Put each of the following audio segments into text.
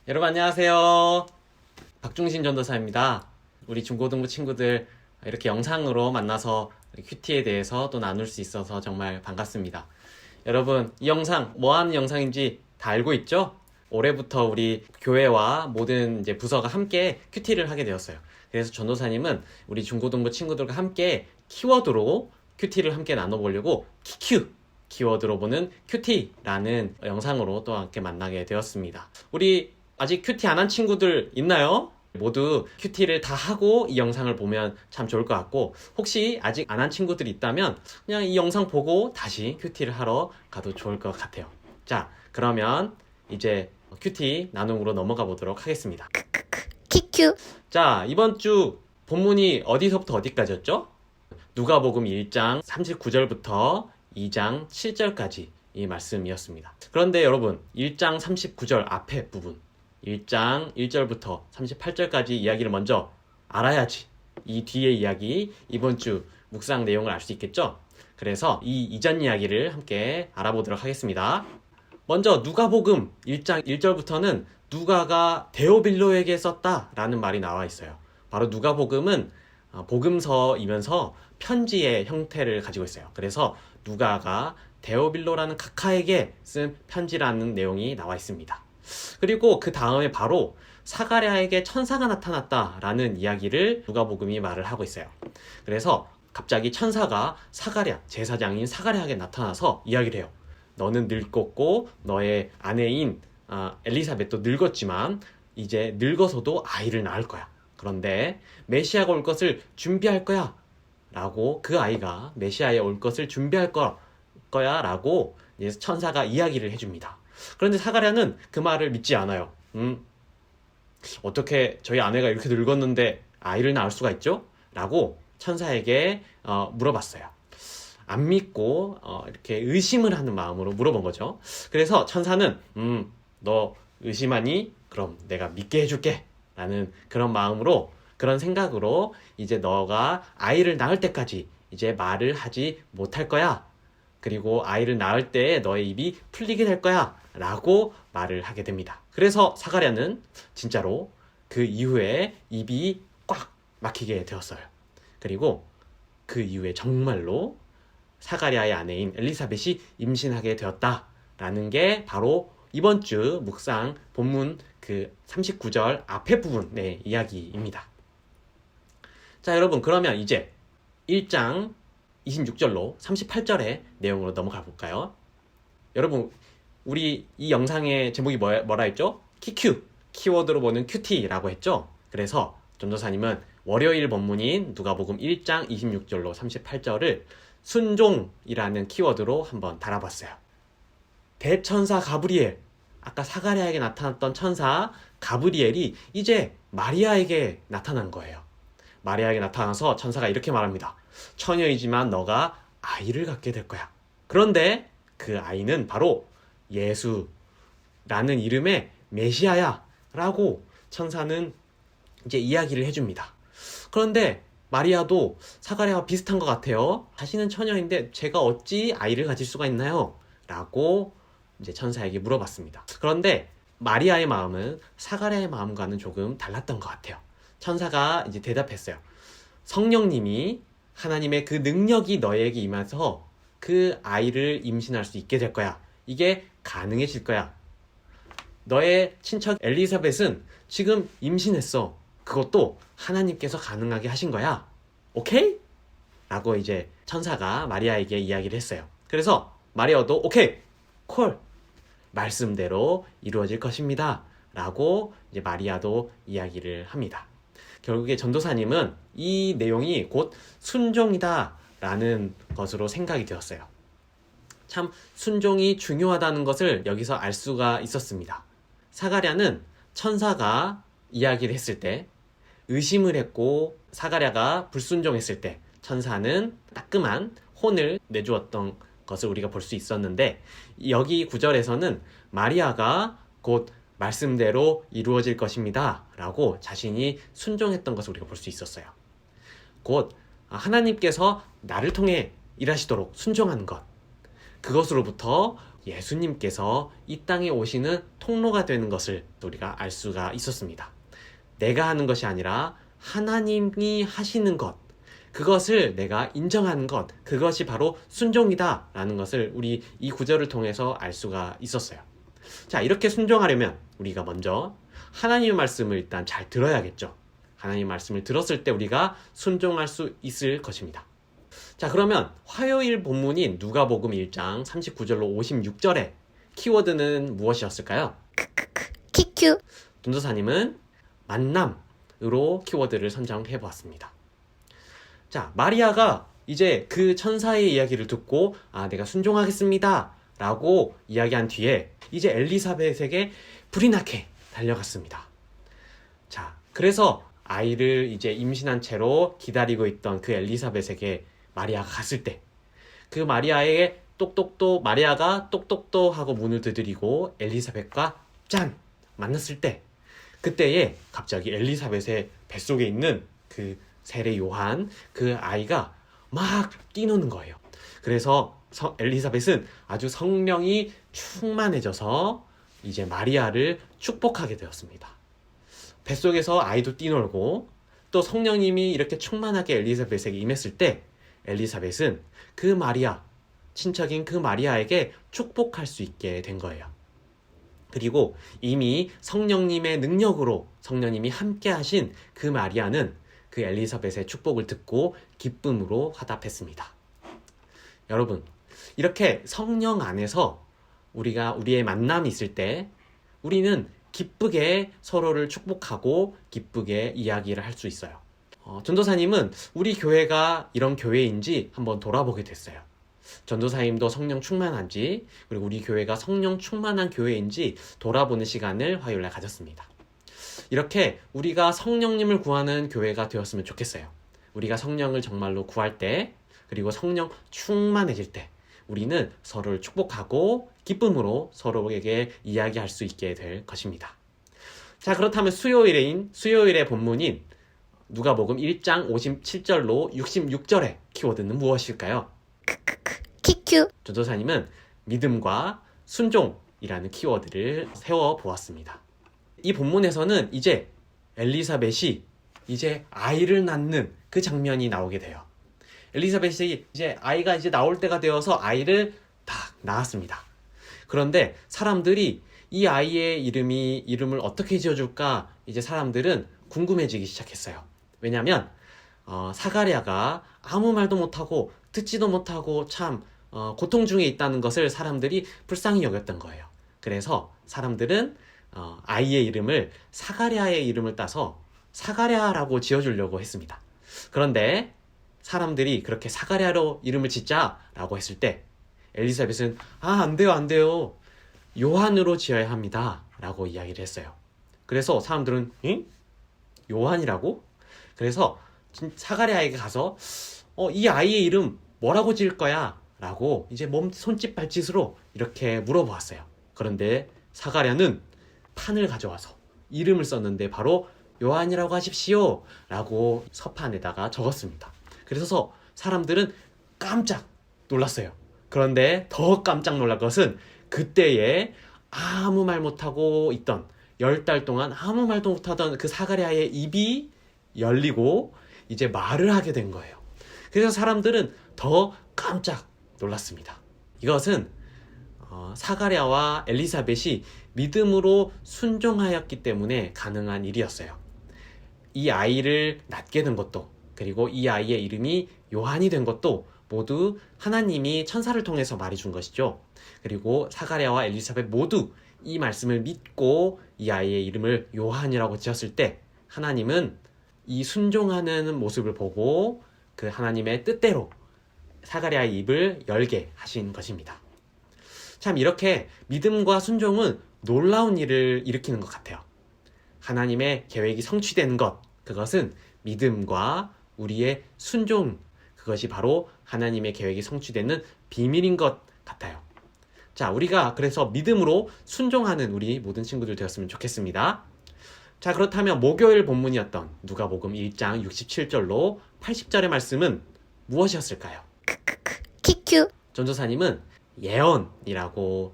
여러분 안녕하세요. 박중신 전도사입니다. 우리 중고등부 친구들 이렇게 영상으로 만나서 큐티에 대해서 또 나눌 수 있어서 정말 반갑습니다. 여러분 이 영상 뭐 하는 영상인지 다 알고 있죠? 올해부터 우리 교회와 모든 이제 부서가 함께 큐티를 하게 되었어요. 그래서 전도사님은 우리 중고등부 친구들과 함께 키워드로 큐티를 함께 나눠보려고 키워드로 보는 큐티라는 영상으로 또 함께 만나게 되었습니다. 우리 아직 큐티 안 한 친구들 있나요? 모두 큐티를 다 하고 이 영상을 보면 참 좋을 것 같고, 혹시 아직 안 한 친구들이 있다면 그냥 이 영상 보고 다시 큐티를 하러 가도 좋을 것 같아요. 자, 그러면 이제 큐티 나눔으로 넘어가 보도록 하겠습니다. 키큐. 자, 이번 주 본문이 어디서부터 어디까지였죠? 누가복음 1장 39절부터 2장 7절까지 이 말씀이었습니다. 그런데 여러분 1장 39절 앞에 부분 1장 1절부터 38절까지 이야기를 먼저 알아야지 이 뒤의 이야기, 이번 주 묵상 내용을 알 수 있겠죠? 그래서 이 이전 이야기를 함께 알아보도록 하겠습니다. 먼저 누가복음 1장 1절부터는 누가가 데오빌로에게 썼다라는 말이 나와 있어요. 바로 누가복음은 복음서이면서 편지의 형태를 가지고 있어요. 그래서 누가가 데오빌로라는 각하에게 쓴 편지라는 내용이 나와 있습니다. 그리고 그 다음에 바로 사가랴에게 천사가 나타났다라는 이야기를 누가복음이 말을 하고 있어요. 그래서 갑자기 천사가 사가랴, 제사장인 사가랴에게 나타나서 이야기를 해요. 너는 늙었고 너의 아내인 엘리사벳도 늙었지만 이제 늙어서도 아이를 낳을 거야. 그런데 메시아가 올 것을 준비할 거야 라고, 그 아이가 메시아에 올 것을 준비할 거야 라고 천사가 이야기를 해줍니다. 그런데 사가랴는 그 말을 믿지 않아요. 어떻게 저희 아내가 이렇게 늙었는데 아이를 낳을 수가 있죠? 라고 천사에게 물어봤어요. 안 믿고 이렇게 의심을 하는 마음으로 물어본 거죠. 그래서 천사는 너 의심하니? 그럼 내가 믿게 해줄게 라는 그런 마음으로, 그런 생각으로 이제 너가 아이를 낳을 때까지 이제 말을 하지 못할 거야. 그리고 아이를 낳을 때 너의 입이 풀리게 될 거야 라고 말을 하게 됩니다. 그래서 사가랴는 진짜로 그 이후에 입이 꽉 막히게 되었어요. 그리고 그 이후에 정말로 사가랴의 아내인 엘리사벳이 임신하게 되었다라는 게 바로 이번 주 묵상 본문 그 39절 앞에 부분의 이야기입니다. 자, 여러분 그러면 이제 1장 26절로 38절의 내용으로 넘어가 볼까요? 여러분 우리 이 영상의 제목이 뭐라 했죠? 키워드로 보는 큐티라고 했죠? 그래서 전도사님은 월요일 본문인 누가복음 1장 26절로 38절을 순종이라는 키워드로 한번 달아봤어요. 대천사 가브리엘, 아까 사가랴에게 나타났던 천사 가브리엘이 이제 마리아에게 나타난 거예요. 마리아에게 나타나서 천사가 이렇게 말합니다. 처녀이지만 너가 아이를 갖게 될 거야. 그런데 그 아이는 바로 예수라는 이름의 메시아야 라고 천사는 이제 이야기를 해줍니다. 그런데 마리아도 사가랴와 비슷한 것 같아요. 자신은 처녀인데 제가 어찌 아이를 가질 수가 있나요? 라고 이제 천사에게 물어봤습니다. 그런데 마리아의 마음은 사가랴의 마음과는 조금 달랐던 것 같아요. 천사가 이제 대답했어요. 성령님이, 하나님의 그 능력이 너에게 임해서 그 아이를 임신할 수 있게 될 거야. 이게 가능해질 거야. 너의 친척 엘리사벳은 지금 임신했어. 그것도 하나님께서 가능하게 하신 거야. 오케이? 라고 이제 천사가 마리아에게 이야기를 했어요. 그래서 마리아도 오케이, 콜, 말씀대로 이루어질 것입니다 라고 이제 마리아도 이야기를 합니다. 결국에 전도사님은 이 내용이 곧 순종이다 라는 것으로 생각이 되었어요. 참 순종이 중요하다는 것을 여기서 알 수가 있었습니다. 사가랴는 천사가 이야기를 했을 때 의심을 했고, 사가랴가 불순종했을 때 천사는 따끔한 혼을 내주었던 것을 우리가 볼 수 있었는데, 여기 구절에서는 마리아가 곧 말씀대로 이루어질 것입니다 라고 자신이 순종했던 것을 우리가 볼 수 있었어요. 곧 하나님께서 나를 통해 일하시도록 순종하는 것, 그것으로부터 예수님께서 이 땅에 오시는 통로가 되는 것을 우리가 알 수가 있었습니다. 내가 하는 것이 아니라 하나님이 하시는 것, 그것을 내가 인정하는 것, 그것이 바로 순종이다 라는 것을 우리 이 구절을 통해서 알 수가 있었어요. 자, 이렇게 순종하려면 우리가 먼저 하나님의 말씀을 일단 잘 들어야겠죠. 하나님의 말씀을 들었을 때 우리가 순종할 수 있을 것입니다. 자, 그러면 화요일 본문인 누가복음 1장 39절로 56절의 키워드는 무엇이었을까요? 키큐. 전도사님은 만남으로 키워드를 선정해 보았습니다. 자, 마리아가 이제 그 천사의 이야기를 듣고 내가 순종하겠습니다 라고 이야기한 뒤에 이제 엘리사벳에게 불이 나게 달려갔습니다. 자, 그래서 아이를 이제 임신한 채로 기다리고 있던 그 엘리사벳에게 마리아가 갔을 때 그 마리아가 똑똑똑 하고 문을 두드리고 엘리사벳과 짠! 만났을 때 그때에 갑자기 엘리사벳의 뱃속에 있는 그 세례 요한 그 아이가 막 뛰노는 거예요. 그래서 엘리사벳은 아주 성령이 충만해져서 이제 마리아를 축복하게 되었습니다. 뱃속에서 아이도 뛰놀고 또 성령님이 이렇게 충만하게 엘리사벳에게 임했을 때 엘리사벳은 그 마리아, 친척인 그 마리아에게 축복할 수 있게 된 거예요. 그리고 이미 성령님의 능력으로 성령님이 함께 하신 그 마리아는 그 엘리사벳의 축복을 듣고 기쁨으로 화답했습니다. 여러분, 이렇게 성령 안에서 우리의 만남이 있을 때 우리는 기쁘게 서로를 축복하고 기쁘게 이야기를 할 수 있어요. 전도사님은 우리 교회가 이런 교회인지 한번 돌아보게 됐어요. 전도사님도 성령 충만한지 그리고 우리 교회가 성령 충만한 교회인지 돌아보는 시간을 화요일날 가졌습니다. 이렇게 우리가 성령님을 구하는 교회가 되었으면 좋겠어요. 우리가 성령을 정말로 구할 때 그리고 성령 충만해질 때 우리는 서로를 축복하고 기쁨으로 서로에게 이야기할 수 있게 될 것입니다. 자, 그렇다면 수요일의 본문인 누가복음 1장 57절로 66절의 키워드는 무엇일까요? 키큐. 전도사님은 믿음과 순종이라는 키워드를 세워보았습니다. 이 본문에서는 이제 엘리사벳이 이제 아이를 낳는 그 장면이 나오게 돼요. 엘리사벳이 이제 아이가 이제 나올 때가 되어서 아이를 딱 낳았습니다. 그런데 사람들이 이 아이의 이름을 어떻게 지어줄까 이제 사람들은 궁금해지기 시작했어요. 왜냐하면 사가랴가 아무 말도 못하고 듣지도 못하고 참 고통 중에 있다는 것을 사람들이 불쌍히 여겼던 거예요. 그래서 사람들은 아이의 이름을 사가랴의 이름을 따서 사가랴라고 지어주려고 했습니다. 그런데 사람들이 그렇게 사가랴로 이름을 짓자라고 했을 때 엘리사벳은 안 돼요. 요한으로 지어야 합니다 라고 이야기를 했어요. 그래서 사람들은 요한이라고? 그래서 사가랴에게 가서 이 아이의 이름 뭐라고 지을 거야? 라고 이제 손짓 발짓으로 이렇게 물어보았어요. 그런데 사가랴는 판을 가져와서 이름을 썼는데 바로 요한이라고 하십시오 라고 서판에다가 적었습니다. 그래서 사람들은 깜짝 놀랐어요. 그런데 더 깜짝 놀랄 것은 그때에 아무 말 못하고 있던 10달 동안 아무 말도 못하던 그 사가랴의 입이 열리고 이제 말을 하게 된 거예요. 그래서 사람들은 더 깜짝 놀랐습니다. 이것은 사가랴와 엘리사벳이 믿음으로 순종하였기 때문에 가능한 일이었어요. 이 아이를 낳게 된 것도 그리고 이 아이의 이름이 요한이 된 것도 모두 하나님이 천사를 통해서 말해준 것이죠. 그리고 사가랴와 엘리사벳 모두 이 말씀을 믿고 이 아이의 이름을 요한이라고 지었을 때 하나님은 이 순종하는 모습을 보고 그 하나님의 뜻대로 사가랴의 입을 열게 하신 것입니다. 참 이렇게 믿음과 순종은 놀라운 일을 일으키는 것 같아요. 하나님의 계획이 성취되는 것, 그것은 믿음과 우리의 순종, 그것이 바로 하나님의 계획이 성취되는 비밀인 것 같아요. 자, 우리가 그래서 믿음으로 순종하는 우리 모든 친구들 되었으면 좋겠습니다. 자, 그렇다면 목요일 본문이었던 누가복음 1장 67절로 80절의 말씀은 무엇이었을까요? 키큐. 전도사님은 예언이라고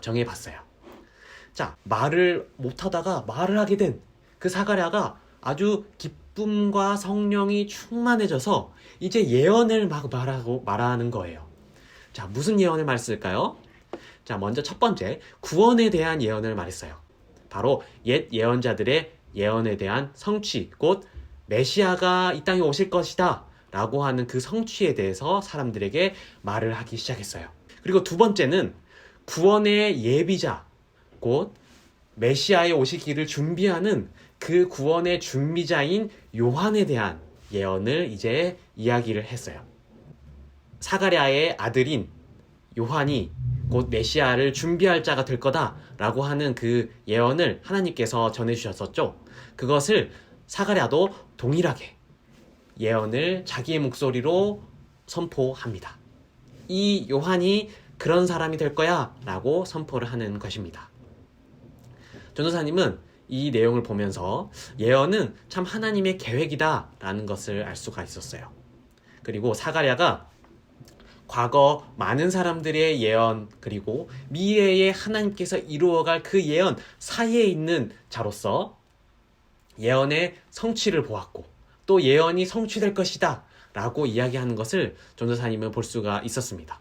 정해봤어요. 자, 말을 못하다가 말을 하게 된 그 사가랴가 아주 기쁨과 성령이 충만해져서 이제 예언을 막 말하는 거예요. 자, 무슨 예언을 말했을까요? 자, 먼저 첫 번째, 구원에 대한 예언을 말했어요. 바로 옛 예언자들의 예언에 대한 성취, 곧 메시아가 이 땅에 오실 것이다 라고 하는 그 성취에 대해서 사람들에게 말을 하기 시작했어요. 그리고 두 번째는 구원의 예비자, 곧 메시아의 오시기를 준비하는 그 구원의 준비자인 요한에 대한 예언을 이제 이야기를 했어요. 사가랴의 아들인 요한이 곧 메시아를 준비할 자가 될 거다라고 하는 그 예언을 하나님께서 전해주셨었죠. 그것을 사가랴도 동일하게 예언을 자기의 목소리로 선포합니다. 이 요한이 그런 사람이 될 거야 라고 선포를 하는 것입니다. 전도사님은 이 내용을 보면서 예언은 참 하나님의 계획이다 라는 것을 알 수가 있었어요. 그리고 사가랴가 과거 많은 사람들의 예언, 그리고 미래에 하나님께서 이루어갈 그 예언 사이에 있는 자로서 예언의 성취를 보았고 또 예언이 성취될 것이다 라고 이야기하는 것을 전도사님은 볼 수가 있었습니다.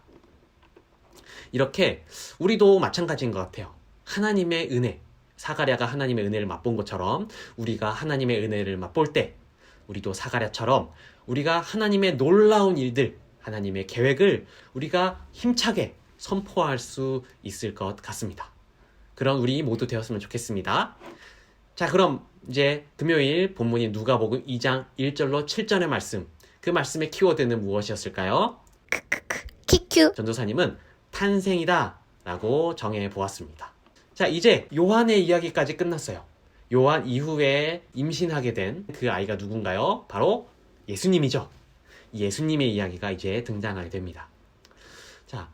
이렇게 우리도 마찬가지인 것 같아요. 하나님의 은혜, 사가랴가 하나님의 은혜를 맛본 것처럼 우리가 하나님의 은혜를 맛볼 때 우리도 사가랴처럼 우리가 하나님의 놀라운 일들, 하나님의 계획을 우리가 힘차게 선포할 수 있을 것 같습니다. 그런 우리 모두 되었으면 좋겠습니다. 자, 그럼 이제 금요일 본문인 누가복음 2장 1절로 7절의 말씀, 그 말씀의 키워드는 무엇이었을까요? 키큐. 전도사님은 탄생이다 라고 정해 보았습니다. 자, 이제 요한의 이야기까지 끝났어요. 요한 이후에 임신하게 된 그 아이가 누군가요? 바로 예수님이죠. 예수님의 이야기가 이제 등장하게 됩니다. 자,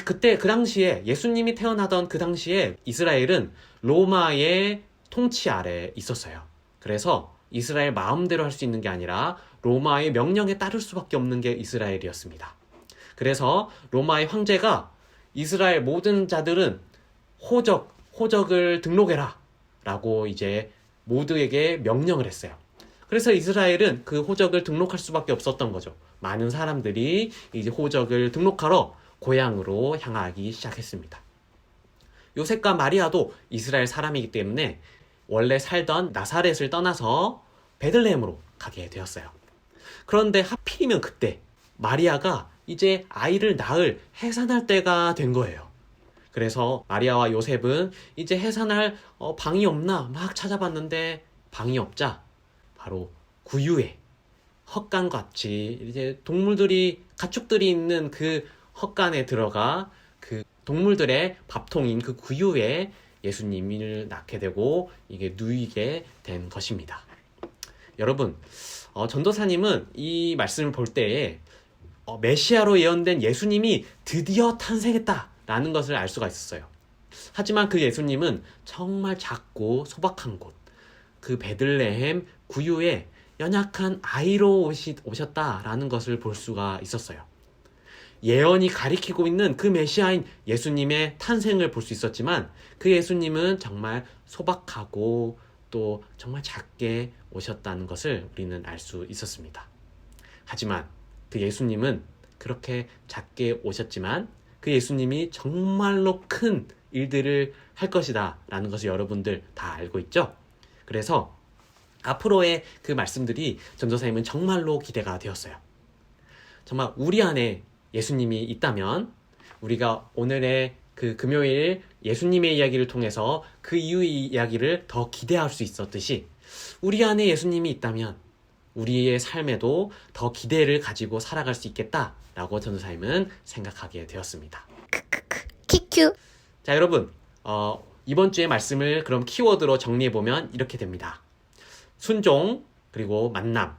그때 그 당시에 예수님이 태어나던 그 당시에 이스라엘은 로마의 통치 아래 있었어요. 그래서 이스라엘 마음대로 할 수 있는 게 아니라 로마의 명령에 따를 수밖에 없는 게 이스라엘이었습니다. 그래서 로마의 황제가 이스라엘 모든 자들은 호적을 등록해라 라고 이제 모두에게 명령을 했어요. 그래서 이스라엘은 그 호적을 등록할 수밖에 없었던 거죠. 많은 사람들이 이제 호적을 등록하러 고향으로 향하기 시작했습니다. 요셉과 마리아도 이스라엘 사람이기 때문에 원래 살던 나사렛을 떠나서 베들레헴으로 가게 되었어요. 그런데 하필이면 그때 마리아가 이제 아이를 낳을 해산할 때가 된 거예요. 그래서 마리아와 요셉은 이제 해산할 방이 없나 막 찾아봤는데 방이 없자 바로 구유에 헛간같이 이제 가축들이 있는 그 헛간에 들어가 그 동물들의 밥통인 그 구유에 예수님을 낳게 되고 이게 누이게 된 것입니다. 여러분, 전도사님은 이 말씀을 볼 때에 메시아로 예언된 예수님이 드디어 탄생했다라는 것을 알 수가 있었어요. 하지만 그 예수님은 정말 작고 소박한 곳, 그 베들레헴 구유에 연약한 아이로 오셨다라는 것을 볼 수가 있었어요. 예언이 가리키고 있는 그 메시아인 예수님의 탄생을 볼 수 있었지만 그 예수님은 정말 소박하고 또 정말 작게 오셨다는 것을 우리는 알 수 있었습니다. 하지만 그 예수님은 그렇게 작게 오셨지만 그 예수님이 정말로 큰 일들을 할 것이다 라는 것을 여러분들 다 알고 있죠? 그래서 앞으로의 그 말씀들이 전도사님은 정말로 기대가 되었어요. 정말 우리 안에 예수님이 있다면 우리가 오늘의 그 금요일 예수님의 이야기를 통해서 그 이후의 이야기를 더 기대할 수 있었듯이 우리 안에 예수님이 있다면 우리의 삶에도 더 기대를 가지고 살아갈 수 있겠다라고 전도사님은 생각하게 되었습니다. 키큐. 자, 여러분, 이번 주의 말씀을 그럼 키워드로 정리해보면 이렇게 됩니다. 순종, 그리고 만남,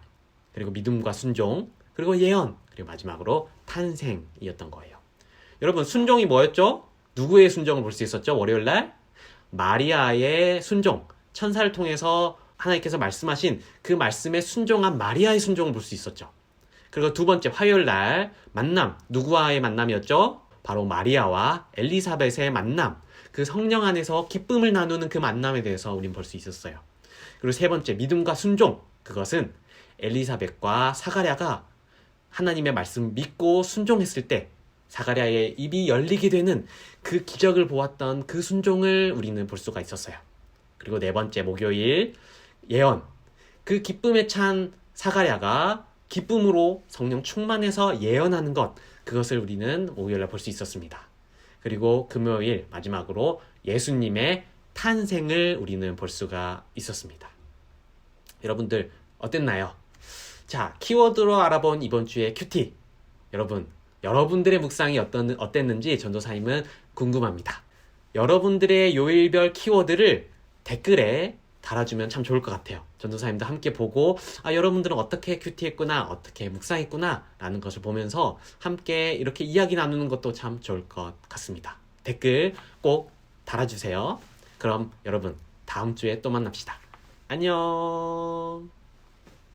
그리고 믿음과 순종, 그리고 예언, 그리고 마지막으로 탄생이었던 거예요. 여러분, 순종이 뭐였죠? 누구의 순종을 볼 수 있었죠? 월요일날 마리아의 순종, 천사를 통해서 하나님께서 말씀하신 그 말씀에 순종한 마리아의 순종을 볼 수 있었죠. 그리고 두 번째 화요일날 만남, 누구와의 만남이었죠? 바로 마리아와 엘리사벳의 만남, 그 성령 안에서 기쁨을 나누는 그 만남에 대해서 우린 볼 수 있었어요. 그리고 세 번째, 믿음과 순종. 그것은 엘리사벳과 사가랴가 하나님의 말씀을 믿고 순종했을 때 사가랴의 입이 열리게 되는 그 기적을 보았던 그 순종을 우리는 볼 수가 있었어요. 그리고 네 번째, 목요일, 예언. 그 기쁨에 찬 사가랴가 기쁨으로 성령 충만해서 예언하는 것, 그것을 우리는 목요일날 볼 수 있었습니다. 그리고 금요일 마지막으로 예수님의 탄생을 우리는 볼 수가 있었습니다. 여러분들 어땠나요? 자, 키워드로 알아본 이번 주의 큐티. 여러분들의 묵상이 어땠는지 전도사님은 궁금합니다. 여러분들의 요일별 키워드를 댓글에 달아주면 참 좋을 것 같아요. 전도사님도 함께 보고 여러분들은 어떻게 큐티했구나, 어떻게 묵상했구나 라는 것을 보면서 함께 이렇게 이야기 나누는 것도 참 좋을 것 같습니다. 댓글 꼭 달아주세요. 그럼 여러분 다음 주에 또 만납시다. 안녕.